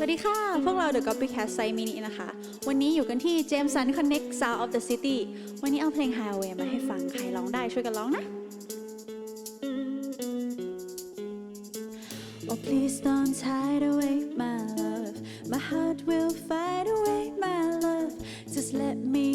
สวัสดีค่ะพวกเรา The Kopycat ไซมินินะคะวันนี้อยู่กันที่ Jameson Connect Sound of the City วันนี้เอาเพลง Hideaway มาให้ฟังใครร้องได้ช่วยกันร้องนะ Oh please don't hide away my love My heart will fight away my love Just let me